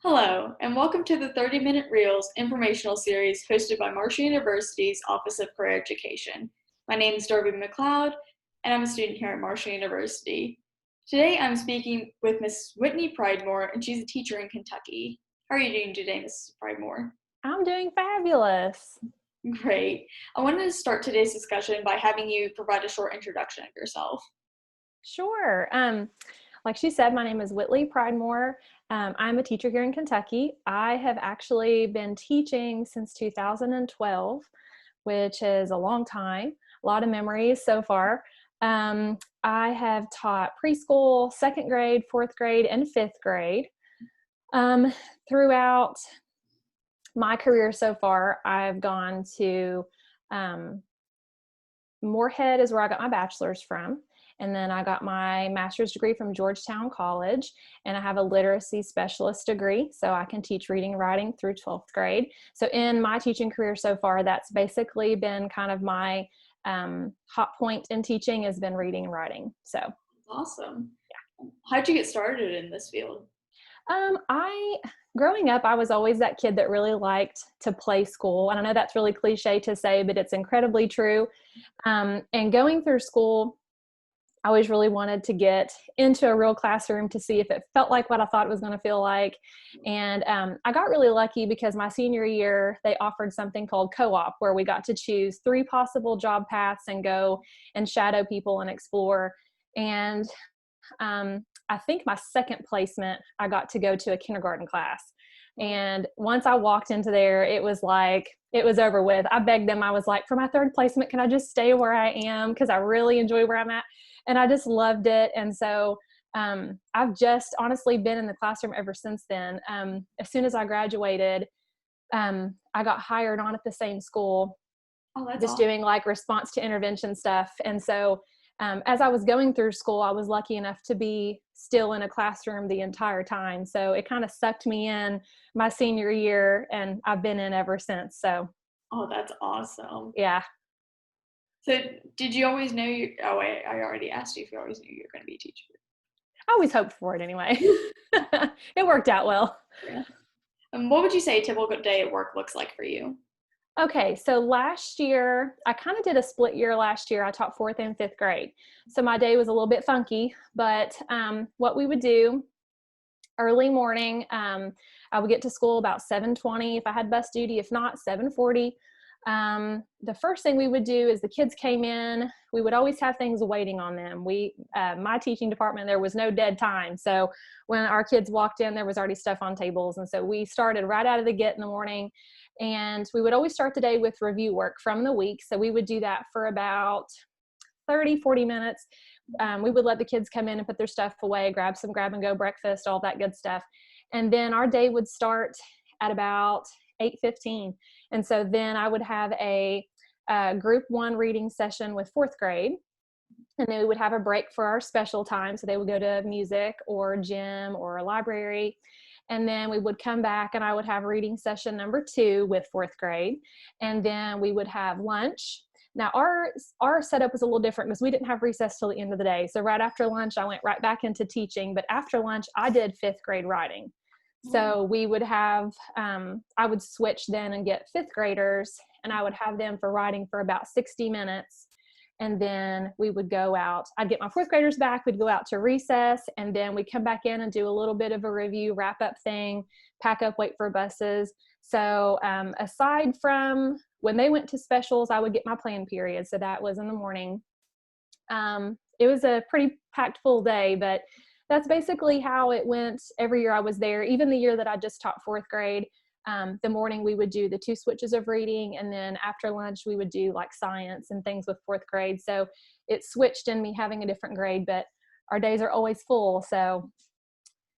Hello, and welcome to the 30-Minute Reels informational series hosted by Marshall University's Office of Career Education. My name is Darby McLeod, and I'm a student here at Marshall University. Today, I'm speaking with Ms. Whitney Pridemore, and she's a teacher in Kentucky. How are you doing today, Ms. Pridemore? I'm doing fabulous. Great. I wanted to start today's discussion by having you provide a short introduction of yourself. Sure. Like she said, my name is Whitli Pridemore. I'm a teacher here in Kentucky. I have actually been teaching since 2012, which is a long time, a lot of memories so far. I have taught preschool, second grade, fourth grade, and fifth grade. Throughout my career so far, I've gone to Moorhead is where I got my bachelor's from. And then I got my master's degree from Georgetown College, and I have a literacy specialist degree, so I can teach reading and writing through 12th grade. So in my teaching career so far, that's basically been kind of my hot point in teaching has been reading and writing. So Awesome. Yeah. How'd you get started in this field? Growing up, I was always that kid that really liked to play school. And I know that's really cliche to say, but it's incredibly true. And going through school, I always really wanted to get into a real classroom to see if it felt like what I thought it was going to feel like. And I got really lucky because my senior year, they offered something called co-op, where we got to choose 3 possible job paths and go and shadow people and explore. And I think my second placement, I got to go to a kindergarten class. And once I walked into there, it was like, it was over with. I begged them. I was like, for my third placement, can I just stay where I am? Because I really enjoy where I'm at. And I just loved it. And so I've just honestly been in the classroom ever since then. As soon as I graduated, I got hired on at the same school, just Awesome. doing like response to intervention stuff. And so as I was going through school, I was lucky enough to be still in a classroom the entire time. So it kind of sucked me in my senior year, and I've been in ever since. So, Oh, that's awesome. yeah. So did you always know oh wait, I already asked you if you always knew you were going to be a teacher. I always hoped for it anyway. It worked out well. Yeah. And what would you say a typical day at work looks like for you? Okay, so last year, I kind of did a split year last year. I taught fourth and fifth grade. So my day was a little bit funky, but what we would do early morning, I would get to school about 7:20 if I had bus duty, if not 7:40. The first thing we would do is the kids came in, we would always have things waiting on them. My teaching department, there was no dead time. So when our kids walked in, there was already stuff on tables. And so we started right out of the gate in the morning, and we would always start the day with review work from the week. So we would do that for about 30, 40 minutes. We would let the kids come in and put their stuff away, grab some grab and go breakfast, all that good stuff. And then our day would start at about 8:15. And so then I would have a group 1 reading session with fourth grade. And then we would have a break for our special time. So they would go to music or gym or a library. And then we would come back and I would have reading session number 2 with fourth grade. And then we would have lunch. Now our setup was a little different because we didn't have recess till the end of the day. So right after lunch, I went right back into teaching. But after lunch, I did fifth grade writing. So we would have, I would switch then and get fifth graders, and I would have them for writing for about 60 minutes. And then we would go out. I'd get my fourth graders back. We'd go out to recess, and then we'd come back in and do a little bit of a review, wrap up thing, pack up, wait for buses. So aside from when they went to specials, I would get my plan period. So that was in the morning. It was a pretty packed full day, but that's basically how it went every year I was there. Even the year that I just taught fourth grade, the morning we would do the 2 switches of reading, and then after lunch we would do like science and things with fourth grade. So it switched in me having a different grade, but our days are always full. So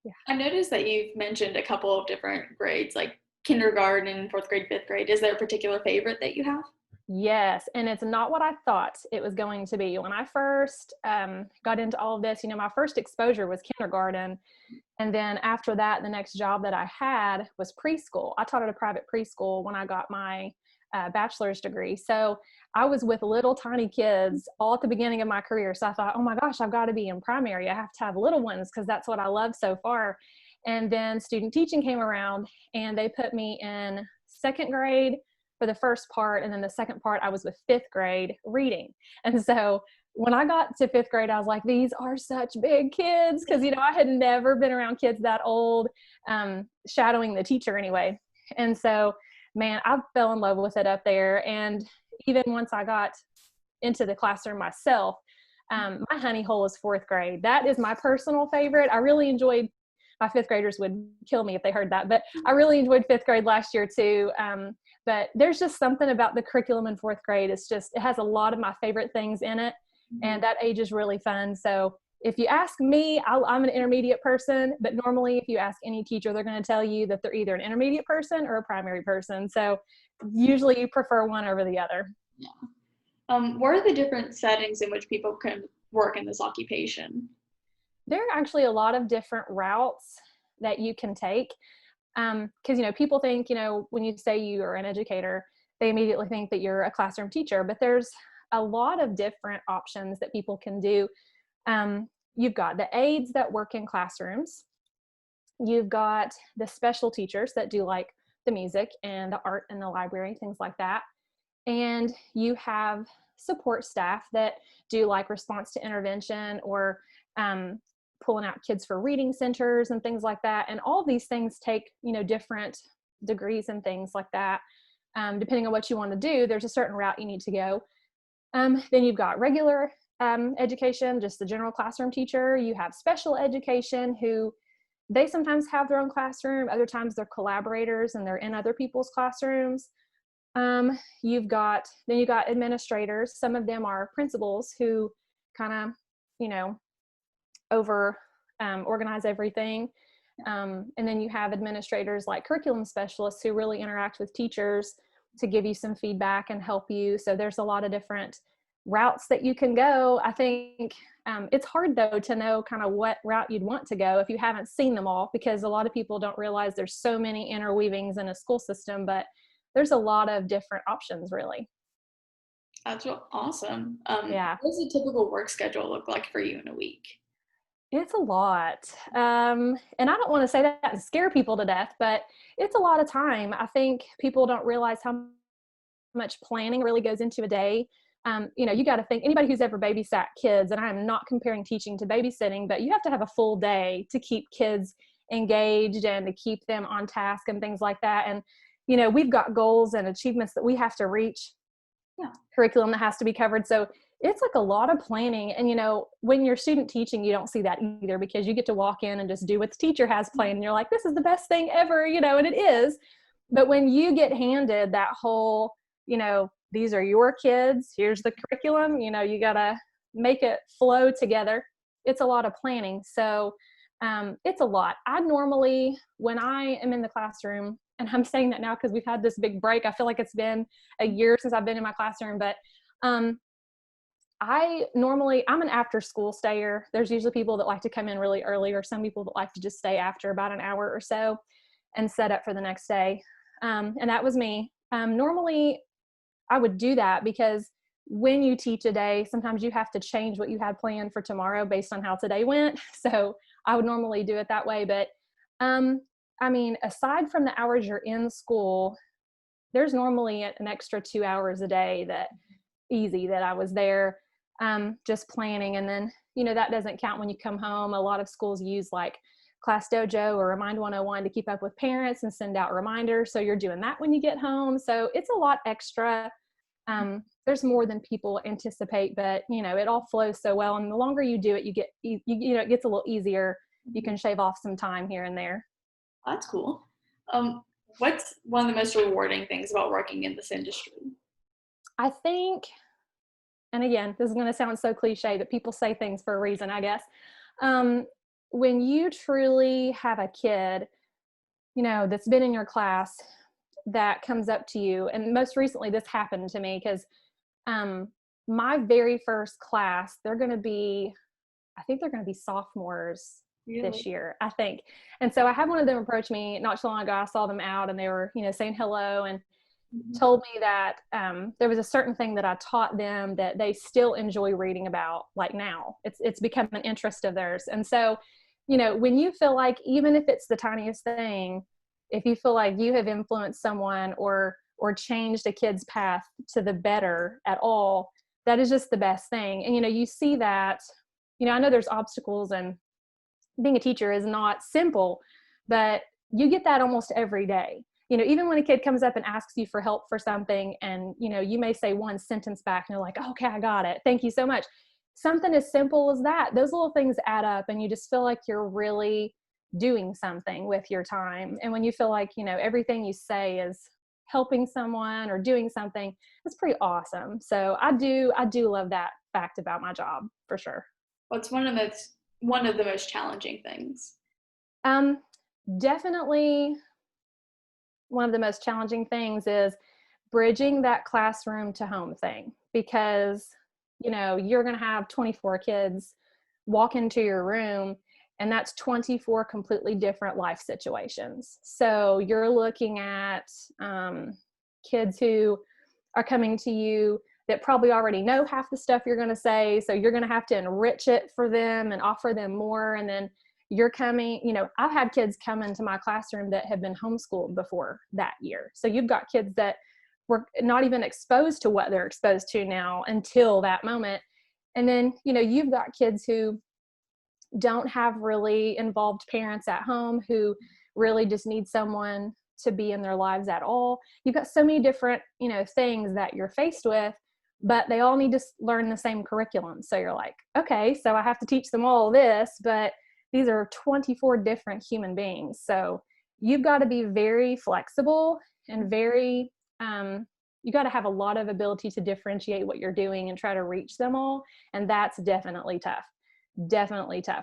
yeah. I noticed that you've mentioned a couple of different grades, like kindergarten, fourth grade, fifth grade. Is there a particular favorite that you have? Yes, and it's not what I thought it was going to be. When I first got into all of this, my first exposure was kindergarten. And then after that, the next job that I had was preschool. I taught at a private preschool when I got my bachelor's degree. So I was with little tiny kids all at the beginning of my career. So I thought, oh my gosh, I've got to be in primary. I have to have little ones because that's what I love so far. And then student teaching came around and they put me in second grade for the first part. And then the second part, I was with fifth grade reading. And so when I got to fifth grade, I was like, these are such big kids. Cause I had never been around kids that old, shadowing the teacher anyway. And so, man, I fell in love with it up there. And even once I got into the classroom myself, my honey hole is fourth grade. That is my personal favorite. I really enjoyed, my fifth graders would kill me if they heard that, but I really enjoyed fifth grade last year too. But there's just something about the curriculum in fourth grade. It has a lot of my favorite things in it. And that age is really fun. So if you ask me, I'm an intermediate person, but normally if you ask any teacher, they're going to tell you that they're either an intermediate person or a primary person. So usually you prefer one over the other. Yeah. What are the different settings in which people can work in this occupation? There are actually a lot of different routes that you can take. Because, people think, when you say you are an educator, they immediately think that you're a classroom teacher, but there's a lot of different options that people can do. You've got the aides that work in classrooms. You've got the special teachers that do like the music and the art and the library, things like that. And you have support staff that do like response to intervention or pulling out kids for reading centers and things like that. And all these things take, different degrees and things like that. Depending on what you want to do, there's a certain route you need to go. Then you've got regular education, just the general classroom teacher. You have special education who they sometimes have their own classroom. Other times they're collaborators and they're in other people's classrooms. You've got administrators. Some of them are principals who kind of, organize everything. And then you have administrators like curriculum specialists who really interact with teachers to give you some feedback and help you. So there's a lot of different routes that you can go. I think it's hard though to know kind of what route you'd want to go if you haven't seen them all, because a lot of people don't realize there's so many interweavings in a school system, but there's a lot of different options really. That's awesome. Yeah. What does a typical work schedule look like for you in a week? It's a lot. And I don't want to say that to scare people to death, but it's a lot of time. I think people don't realize how much planning really goes into a day. You got to think, anybody who's ever babysat kids, and I am not comparing teaching to babysitting, but you have to have a full day to keep kids engaged and to keep them on task and things like that. And, we've got goals and achievements that we have to reach, curriculum that has to be covered. So it's like a lot of planning. And, when you're student teaching, you don't see that either, because you get to walk in and just do what the teacher has planned. And you're like, this is the best thing ever, and it is. But when you get handed that whole, these are your kids, here's the curriculum, you got to make it flow together. It's a lot of planning. So it's a lot. I normally, when I am in the classroom, and I'm saying that now because we've had this big break, I feel like it's been a year since I've been in my classroom, but I'm an after school stayer. There's usually people that like to come in really early, or some people that like to just stay after about an hour or so and set up for the next day. And that was me. Normally I would do that because when you teach a day, sometimes you have to change what you had planned for tomorrow based on how today went. So I would normally do it that way. But aside from the hours you're in school, there's normally an extra 2 hours a day that I was there just planning. And then, that doesn't count when you come home. A lot of schools use like Class Dojo or Remind 101 to keep up with parents and send out reminders. So you're doing that when you get home. So it's a lot extra. There's more than people anticipate, but it all flows so well. And the longer you do it, it gets a little easier. You can shave off some time here and there. That's cool. What's one of the most rewarding things about working in this industry? I think, and again, this is going to sound so cliche, but people say things for a reason, I guess. When you truly have a kid, that's been in your class that comes up to you, and most recently this happened to me because my very first class, I think they're going to be sophomores this year, I think. And so I had one of them approach me not so long ago. I saw them out and they were, saying hello and told me that there was a certain thing that I taught them that they still enjoy reading about, like now. It's become an interest of theirs. And so when you feel like, even if it's the tiniest thing, if you feel like you have influenced someone or changed a kid's path to the better at all, that is just the best thing. And, you see that, I know there's obstacles, and being a teacher is not simple, but you get that almost every day. Even when a kid comes up and asks you for help for something, and, you may say one sentence back and they're like, oh, okay, I got it. Thank you so much. Something as simple as that, those little things add up, and you just feel like you're really doing something with your time. And when you feel like, everything you say is helping someone or doing something, it's pretty awesome. So I do love that fact about my job, for sure. What's one of the most challenging things? Definitely one of the most challenging things is bridging that classroom to home thing, because, you're going to have 24 kids walk into your room, and that's 24 completely different life situations. So you're looking at kids who are coming to you that probably already know half the stuff you're going to say. So you're going to have to enrich it for them and offer them more. And then you're coming, I've had kids come into my classroom that have been homeschooled before that year. So you've got kids that were not even exposed to what they're exposed to now until that moment. And then, you've got kids who don't have really involved parents at home, who really just need someone to be in their lives at all. You've got so many different, things that you're faced with, but they all need to learn the same curriculum. So you're like, okay, so I have to teach them all this, but these are 24 different human beings. So you've got to be very flexible and very, you got to have a lot of ability to differentiate what you're doing and try to reach them all. And that's definitely tough.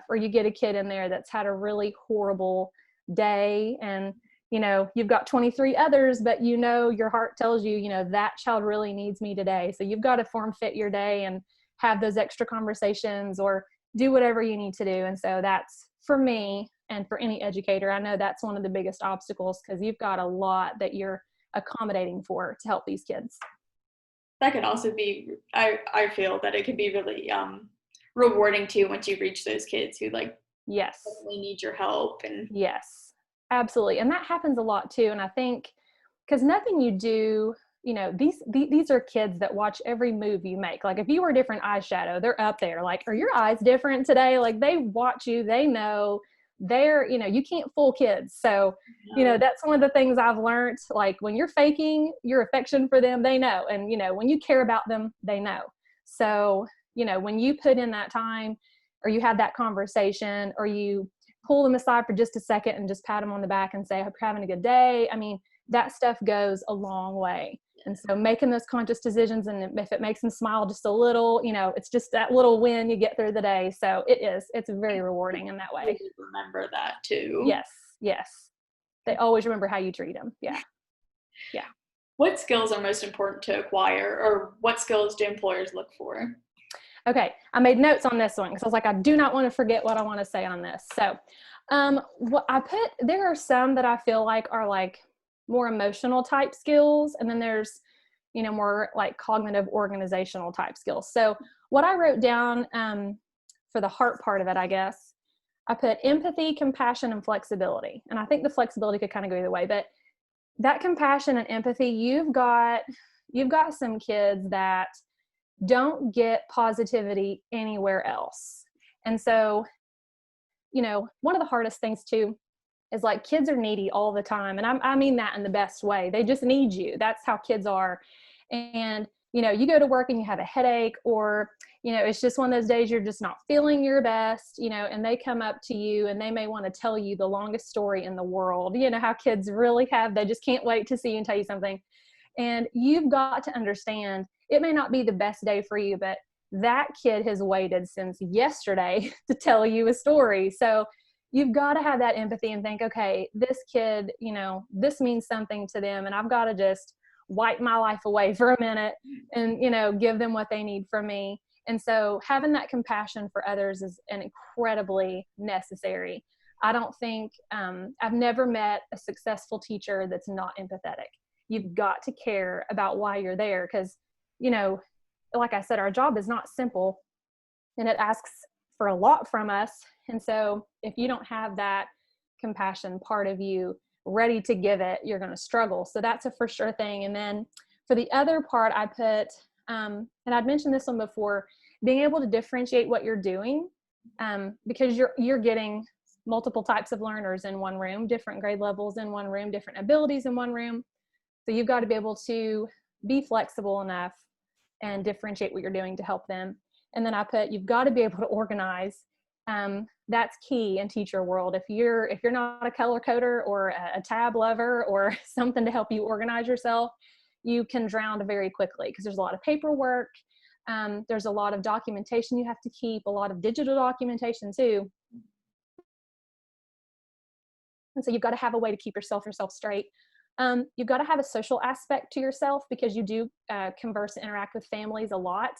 Or you get a kid in there that's had a really horrible day, and you've got 23 others, but your heart tells you, that child really needs me today. So you've got to form fit your day and have those extra conversations or do whatever you need to do. And so that's, for me and for any educator, I know that's one of the biggest obstacles, because you've got a lot that you're accommodating for to help these kids. That can also be, I feel that it can be really rewarding too, once you reach those kids who Yes, really need your help. And yes, absolutely. And that happens a lot too. And I think, because nothing you do, these are kids that watch every move you make. Like if you wear different eyeshadow, they're up there like, are your eyes different today? Like they watch you, they know. They're, you can't fool kids. So, that's one of the things I've learned. Like when you're faking your affection for them, they know. And, when you care about them, they know. So, when you put in that time, or you have that conversation, or you pull them aside for just a second and just pat them on the back and say, I hope you're having a good day. I mean, that stuff goes a long way. And so making those conscious decisions, and if it makes them smile just a little, it's just that little win you get through the day. So it's very rewarding in that way. Remember that too. Yes. They always remember how you treat them. Yeah. What skills are most important to acquire, or what skills do employers look for? Okay, I made notes on this one because I was like, I do not want to forget what I want to say on this. So there are some that I feel like are like more emotional type skills, and then there's, more like cognitive organizational type skills. So what I wrote down for the heart part of it, I guess, I put empathy, compassion, and flexibility. And I think the flexibility could kind of go either way, but that compassion and empathy, you've got some kids that don't get positivity anywhere else. And so, one of the hardest things too is like kids are needy all the time. And I mean that in the best way. They just need you. That's how kids are. And, you go to work and you have a headache, or, it's just one of those days you're just not feeling your best, and they come up to you and they may want to tell you the longest story in the world. How kids really they just can't wait to see you and tell you something. And you've got to understand, it may not be the best day for you, but that kid has waited since yesterday to tell you a story. So you've got to have that empathy and think, okay, this kid, this means something to them, and I've got to just wipe my life away for a minute and, give them what they need from me. And so having that compassion for others is an incredibly necessary. I don't think, I've never met a successful teacher that's not empathetic. You've got to care about why you're there, because, like I said, our job is not simple, and it asks for a lot from us. And so if you don't have that compassion part of you ready to give it, you're going to struggle. So that's a for sure thing. And then for the other part, I put, and I'd mentioned this one before, being able to differentiate what you're doing, because you're getting multiple types of learners in one room, different grade levels in one room, different abilities in one room. So you've got to be able to be flexible enough and differentiate what you're doing to help them. And then I put, you've got to be able to organize. That's key in teacher world. If you're not a color coder or a tab lover or something to help you organize yourself, you can drown very quickly because there's a lot of paperwork. There's a lot of documentation you have to keep, a lot of digital documentation too. And so you've got to have a way to keep yourself straight. You've got to have a social aspect to yourself because you do converse and interact with families a lot.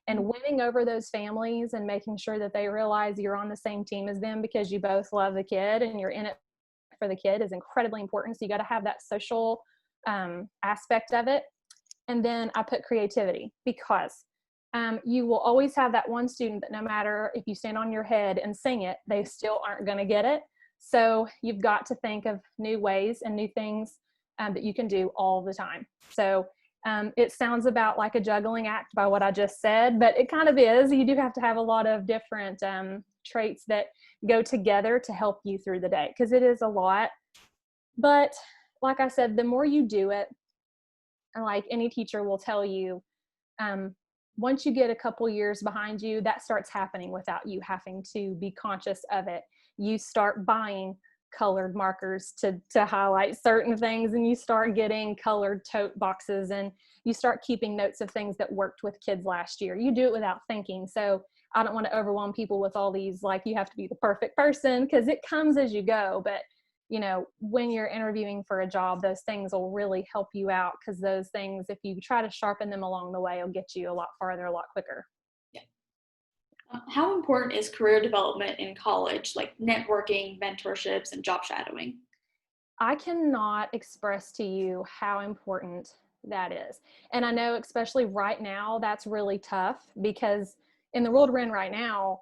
And winning over those families and making sure that they realize you're on the same team as them because you both love the kid and you're in it for the kid is incredibly important. So you got to have that social aspect of it. And then I put creativity because you will always have that one student that no matter if you stand on your head and sing it, they still aren't going to get it. So you've got to think of new ways and new things that you can do all the time. So it sounds about like a juggling act by what I just said, but it kind of is. You do have to have a lot of different traits that go together to help you through the day because it is a lot. But like I said, the more you do it, and like any teacher will tell you, once you get a couple years behind you, that starts happening without you having to be conscious of it. You start buying colored markers to highlight certain things, and you start getting colored tote boxes, and you start keeping notes of things that worked with kids last year. You do it without thinking. So I don't want to overwhelm people with all these, like, you have to be the perfect person, because it comes as you go. But you know, when you're interviewing for a job, those things will really help you out, because those things, if you try to sharpen them along the way, will get you a lot farther, a lot quicker. Yeah. How important is career development in college, like networking, mentorships, and job shadowing? I cannot express to you how important that is. And I know, especially right now, that's really tough because in the world we're in right now,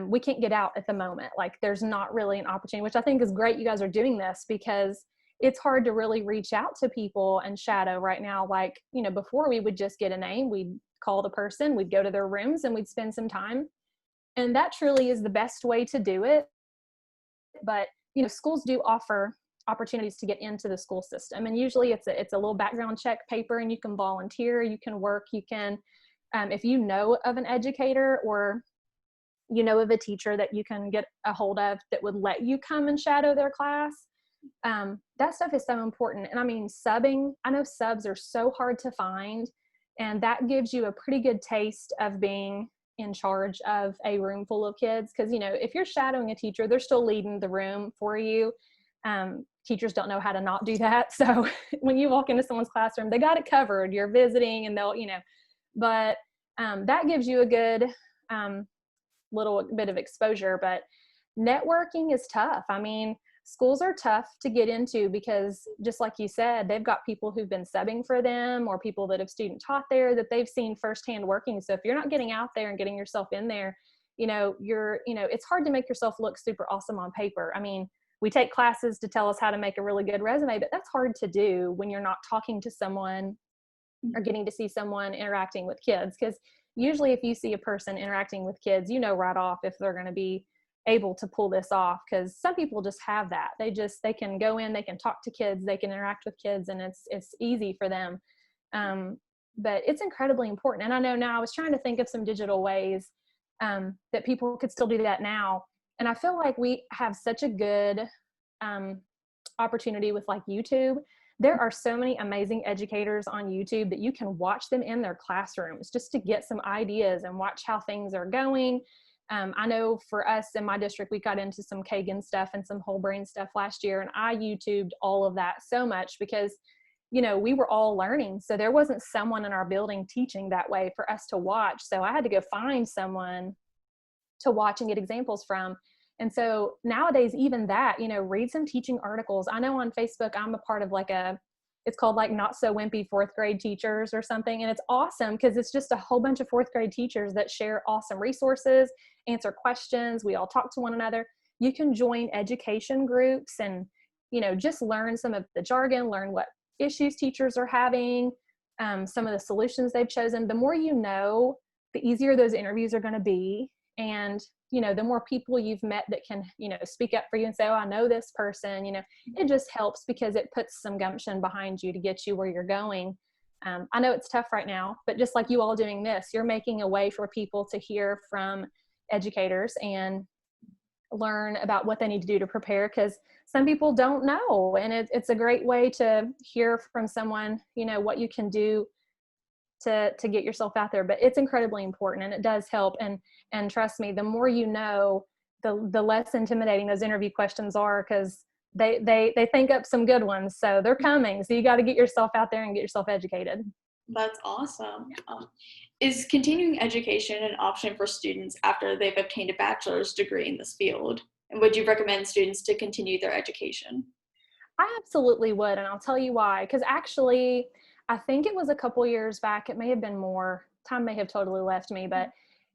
we can't get out at the moment. Like, there's not really an opportunity, which I think is great you guys are doing this, because it's hard to really reach out to people and shadow right now. Like, you know, before we would just get a name, we'd call the person, we'd go to their rooms, and we'd spend some time. And that truly is the best way to do it. But, you know, schools do offer opportunities to get into the school system. And usually it's a little background check paper, and you can volunteer, you can work, you can, if you know of an educator or you know of a teacher that you can get a hold of that would let you come and shadow their class. That stuff is so important. And I mean, subbing, I know subs are so hard to find, and that gives you a pretty good taste of being in charge of a room full of kids. Because, you know, if you're shadowing a teacher, they're still leading the room for you. Teachers don't know how to not do that. So when you walk into someone's classroom, they got it covered. You're visiting, and they'll, you know, but that gives you a good little bit of exposure. But networking is tough. I mean, schools are tough to get into because, just like you said, they've got people who've been subbing for them or people that have student taught there that they've seen firsthand working. So if you're not getting out there and getting yourself in there, you know, it's hard to make yourself look super awesome on paper. I mean, we take classes to tell us how to make a really good resume, but that's hard to do when you're not talking to someone or getting to see someone interacting with kids. Because usually if you see a person interacting with kids, you know right off if they're going to be able to pull this off, because some people just have that. They can go in, they can talk to kids, they can interact with kids, and it's easy for them. But it's incredibly important. And I know now I was trying to think of some digital ways that people could still do that now. And I feel like we have such a good opportunity with like YouTube. There are so many amazing educators on YouTube that you can watch them in their classrooms just to get some ideas and watch how things are going. I know for us in my district, we got into some Kagan stuff and some whole brain stuff last year, and I YouTubed all of that so much because, you know, we were all learning. So there wasn't someone in our building teaching that way for us to watch. So I had to go find someone to watch and get examples from. And so nowadays, even that, you know, read some teaching articles. I know on Facebook, I'm a part of like a it's called like Not So Wimpy Fourth Grade Teachers or something. And it's awesome because it's just a whole bunch of fourth grade teachers that share awesome resources, answer questions. We all talk to one another. You can join education groups and, just learn some of the jargon, learn what issues teachers are having, some of the solutions they've chosen. The more you know, the easier those interviews are going to be. And, the more people you've met that can, speak up for you and say, oh, I know this person, it just helps because it puts some gumption behind you to get you where you're going. I know it's tough right now, but just like you all doing this, you're making a way for people to hear from educators and learn about what they need to do to prepare, because some people don't know. And it's a great way to hear from someone, what you can do to get yourself out there. But it's incredibly important, and it does help. And trust me, the more you know, the less intimidating those interview questions are, because they think up some good ones. So they're coming. So you got to get yourself out there and get yourself educated. That's awesome. Is continuing education an option for students after they've obtained a bachelor's degree in this field? And would you recommend students to continue their education? I absolutely would. And I'll tell you why. Because actually, I think it was a couple years back, it may have been more, time may have totally left me, but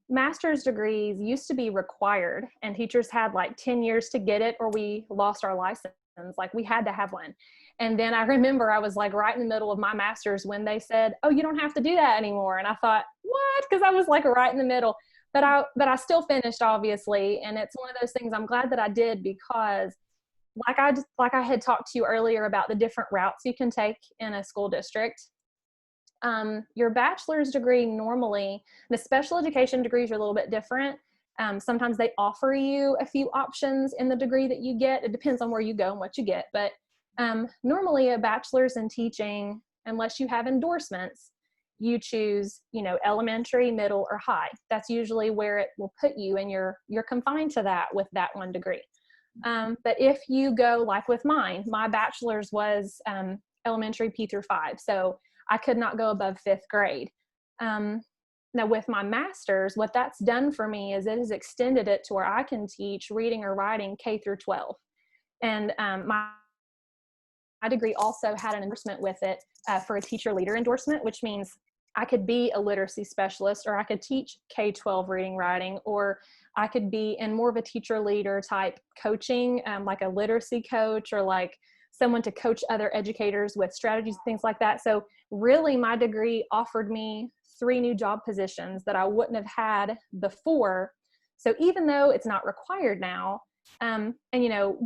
master's degrees used to be required, and teachers had like 10 years to get it or we lost our license. Like we had to have one. And then I remember I was like right in the middle of my master's when they said, oh, you don't have to do that anymore. And I thought, what? Because I was like right in the middle. But I still finished, obviously. And it's one of those things I'm glad that I did, because like I had talked to you earlier about the different routes you can take in a school district. Your bachelor's degree, normally, the special education degrees are a little bit different. Sometimes they offer you a few options in the degree that you get. It depends on where you go and what you get. But normally a bachelor's in teaching, unless you have endorsements, you choose, elementary, middle, or high. That's usually where it will put you, and you're confined to that with that one degree. But if you go like with mine, my bachelor's was elementary P through 5. So I could not go above 5th grade. Now with my master's, what that's done for me is it has extended it to where I can teach reading or writing K through 12. And my degree also had an endorsement with it for a teacher leader endorsement, which means I could be a literacy specialist, or I could teach K-12 reading, writing, or I could be in more of a teacher leader type coaching, like a literacy coach, or like someone to coach other educators with strategies, things like that. So really my degree offered me 3 new job positions that I wouldn't have had before. So even though it's not required now, and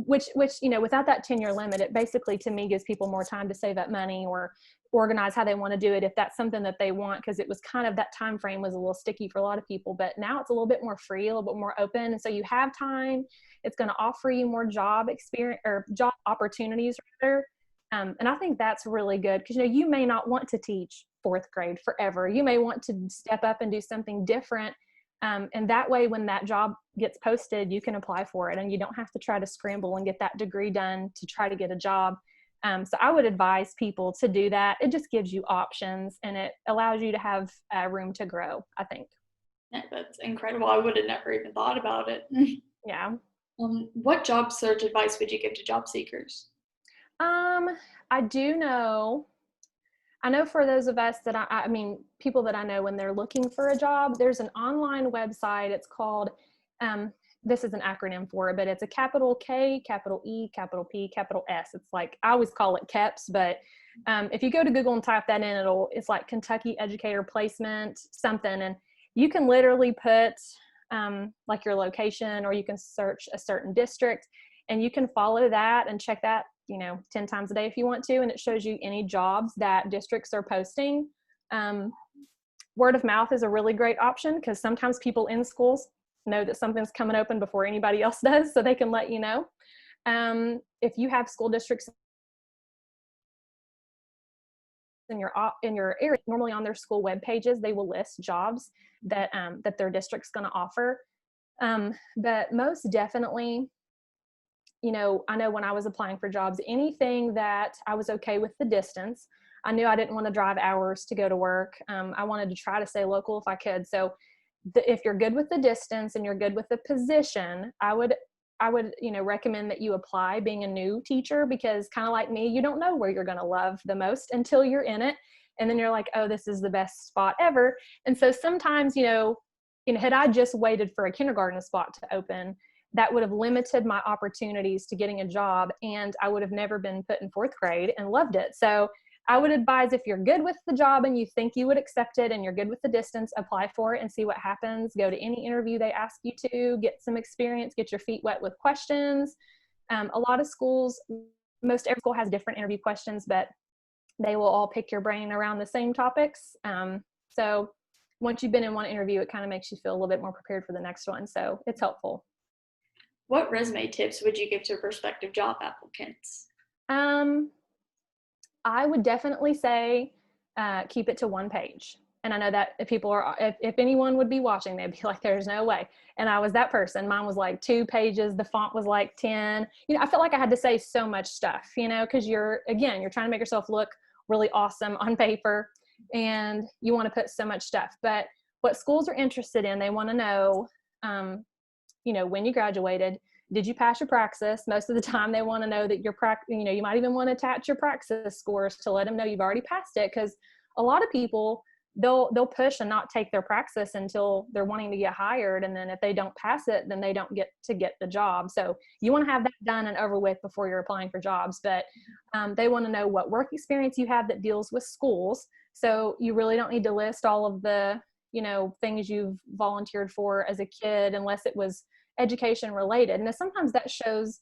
which without that tenure limit, it basically to me gives people more time to save up money or organize how they want to do it if that's something that they want, because it was kind of, that time frame was a little sticky for a lot of people. But now it's a little bit more free, a little bit more open, and so you have time. It's going to offer you more job experience or job opportunities rather. And I think that's really good, because you may not want to teach 4th grade forever. You may want to step up and do something different. And that way, when that job gets posted, you can apply for it, and you don't have to try to scramble and get that degree done to try to get a job. So I would advise people to do that. It just gives you options, and it allows you to have room to grow, I think. Yeah, that's incredible. I would have never even thought about it. Yeah. What job search advice would you give to job seekers? I know for those of us that I mean, people that I know when they're looking for a job, there's an online website. It's called, this is an acronym for it, but it's a capital K, capital E, capital P, capital S. It's like, I always call it KEPS, but if you go to Google and type that in, it's like Kentucky Educator Placement something. And you can literally put like your location, or you can search a certain district, and you can follow that and check that 10 times a day if you want to, and it shows you any jobs that districts are posting. Word of mouth is a really great option, because sometimes people in schools know that something's coming open before anybody else does, so they can let you know. If you have school districts in your area, normally on their school web pages, they will list jobs that their district's going to offer. But most definitely, I know when I was applying for jobs, anything that I was okay with the distance. I knew I didn't want to drive hours to go to work. I wanted to try to stay local if I could. So if you're good with the distance and you're good with the position, I would I would, recommend that you apply being a new teacher, because kind of like me, you don't know where you're going to love the most until you're in it. And then you're like, oh, this is the best spot ever. And so sometimes, had I just waited for a kindergarten spot to open, that would have limited my opportunities to getting a job, and I would have never been put in fourth grade and loved it. So I would advise, if you're good with the job and you think you would accept it and you're good with the distance, apply for it and see what happens. Go to any interview they ask you to, get some experience, get your feet wet with questions. A lot of schools, most every school has different interview questions, but they will all pick your brain around the same topics. So once you've been in one interview, it kind of makes you feel a little bit more prepared for the next one. So it's helpful. What resume tips would you give to prospective job applicants? I would definitely say keep it to one page. And I know that if anyone would be watching, they'd be like, there's no way. And I was that person. Mine was like 2 pages. The font was like 10. I felt like I had to say so much stuff, because you're trying to make yourself look really awesome on paper, and you want to put so much stuff. But what schools are interested in, they want to know, when you graduated, did you pass your praxis? Most of the time they want to know that you might even want to attach your praxis scores to let them know you've already passed it. Because a lot of people, they'll push and not take their praxis until they're wanting to get hired. And then if they don't pass it, then they don't get the job. So you want to have that done and over with before you're applying for jobs. But they want to know what work experience you have that deals with schools. So you really don't need to list all of the, things you've volunteered for as a kid, unless it was education related. And sometimes that shows,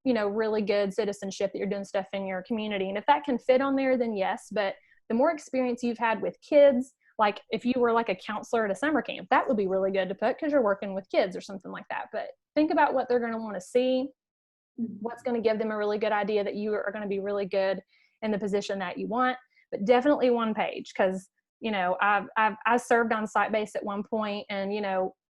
really good citizenship, that you're doing stuff in your community. And if that can fit on there, then yes. But the more experience you've had with kids, like if you were like a counselor at a summer camp, that would be really good to put, because you're working with kids or something like that. But think about what they're going to want to see, what's going to give them a really good idea that you are going to be really good in the position that you want. But definitely one page, because I served on site base at one point, and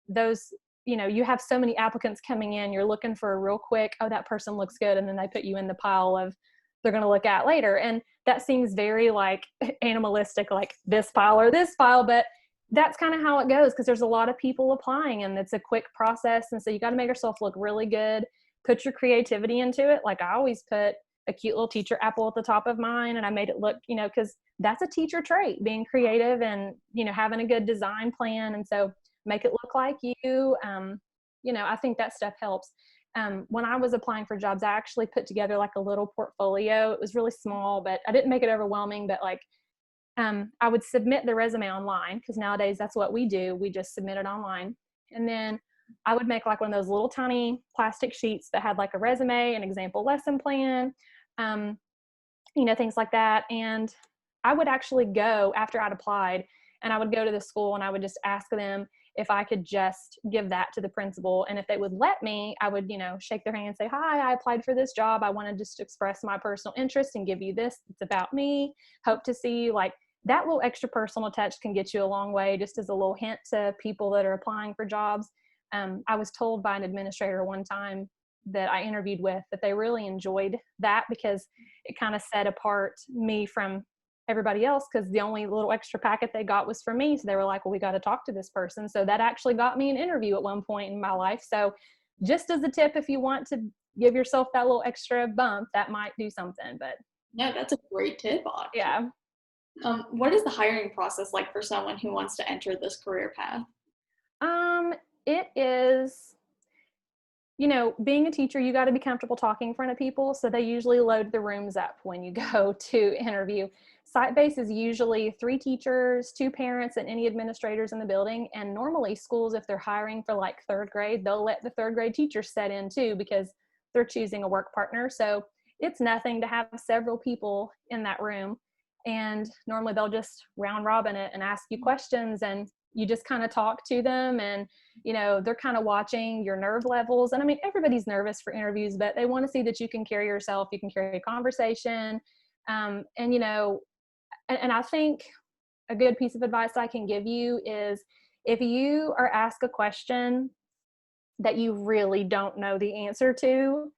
those, you have so many applicants coming in, you're looking for a real quick, oh, that person looks good, and then they put you in the pile of they're going to look at later. And that seems very like animalistic, like this pile or this pile, but that's kind of how it goes, because there's a lot of people applying and it's a quick process. And so you got to make yourself look really good, put your creativity into it. Like I always put a cute little teacher apple at the top of mine, and I made it look, because that's a teacher trait, being creative and, having a good design plan. And so make it look like you. I think that stuff helps. When I was applying for jobs, I actually put together like a little portfolio. It was really small, but I didn't make it overwhelming. But like, I would submit the resume online, because nowadays that's what we do. We just submit it online. And then I would make like one of those little tiny plastic sheets that had like a resume, an example lesson plan, things like that. And I would actually go after I'd applied, and I would go to the school and I would just ask them if I could just give that to the principal. And if they would let me, I would, shake their hand and say, hi, I applied for this job. I want to just express my personal interest and give you this. It's about me. Hope to see you. Like that little extra personal touch can get you a long way, just as a little hint to people that are applying for jobs. I was told by an administrator one time that I interviewed with that they really enjoyed that, because it kind of set apart me from everybody else, because the only little extra packet they got was for me. So they were like, well, we got to talk to this person. So that actually got me an interview at one point in my life. So just as a tip, if you want to give yourself that little extra bump, that might do something. But no, that's a great tip. Yeah. What is the hiring process like for someone who wants to enter this career path? It is, being a teacher, you got to be comfortable talking in front of people. So they usually load the rooms up when you go to interview. Site-based is usually 3 teachers, 2 parents, and any administrators in the building. And normally schools, if they're hiring for like 3rd grade, they'll let the 3rd grade teachers set in too, because they're choosing a work partner. So it's nothing to have several people in that room. And normally they'll just round robin it and ask you questions, and you just kind of talk to them, and they're kind of watching your nerve levels. And I mean, everybody's nervous for interviews, but they want to see that you can carry yourself, you can carry a conversation. And I think a good piece of advice I can give you is, if you are asked a question that you really don't know the answer to,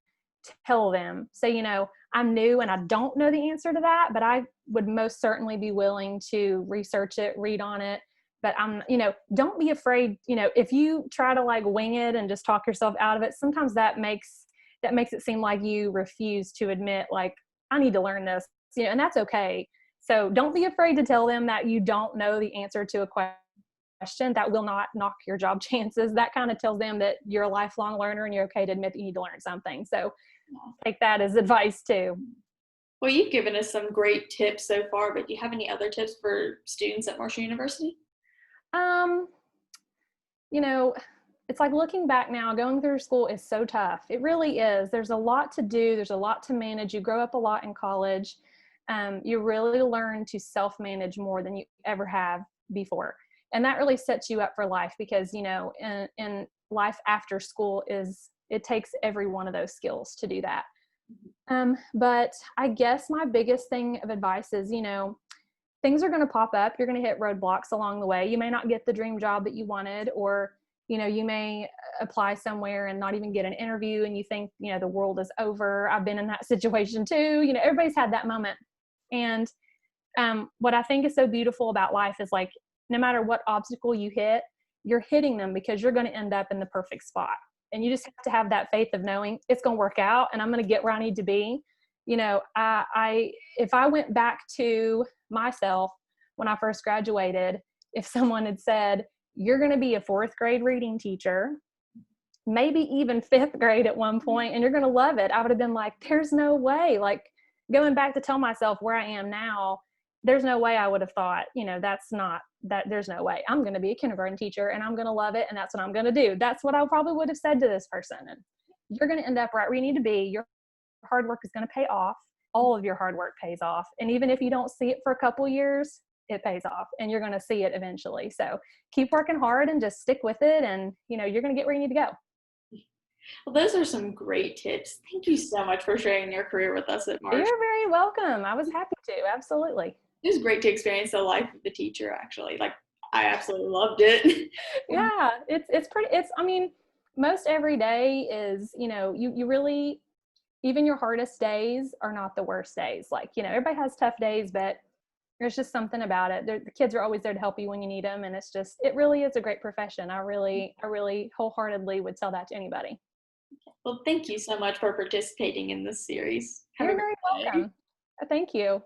tell them. Say, I'm new and I don't know the answer to that, but I would most certainly be willing to research it, read on it, but don't be afraid. If you try to like wing it and just talk yourself out of it, sometimes that makes it seem like you refuse to admit, like, I need to learn this, and that's okay. So don't be afraid to tell them that you don't know the answer to a question. That will not knock your job chances. That kind of tells them that you're a lifelong learner and you're okay to admit that you need to learn something. So take that as advice too. Well, you've given us some great tips so far, but do you have any other tips for students at Marshall University? Um, you know, it's like looking back now, going through school is so tough. It really is. There's a lot to do. There's a lot to manage. You grow up a lot in college. You really learn to self-manage more than you ever have before. And that really sets you up for life because, in life after school it takes every one of those skills to do that. But I guess my biggest thing of advice is, things are going to pop up. You're going to hit roadblocks along the way. You may not get the dream job that you wanted, or, you may apply somewhere and not even get an interview and you think, the world is over. I've been in that situation too. Everybody's had that moment. And what I think is so beautiful about life is, like, no matter what obstacle you hit, you're hitting them because you're going to end up in the perfect spot. And you just have to have that faith of knowing it's going to work out and I'm going to get where I need to be. If I went back to myself when I first graduated, if someone had said, you're going to be a 4th grade reading teacher, maybe even 5th grade at one point, and you're going to love it, I would have been like, there's no way. Like, going back to tell myself where I am now, there's no way I would have thought, there's no way. I'm going to be a kindergarten teacher and I'm going to love it. And that's what I'm going to do. That's what I probably would have said to this person. And you're going to end up right where you need to be. Your hard work is going to pay off. All of your hard work pays off. And even if you don't see it for a couple years, it pays off and you're going to see it eventually. So keep working hard and just stick with it. And, you're going to get where you need to go. Well, those are some great tips. Thank you so much for sharing your career with us at Marshall. You're very welcome. I was happy to. Absolutely. It was great to experience the life of the teacher, actually. Like, I absolutely loved it. Yeah, most every day is, you really, even your hardest days are not the worst days. Like, everybody has tough days, but there's just something about it. The kids are always there to help you when you need them. And it really is a great profession. I really wholeheartedly would tell that to anybody. Well, thank you so much for participating in this series. Have You're a very great day. welcome. Thank you.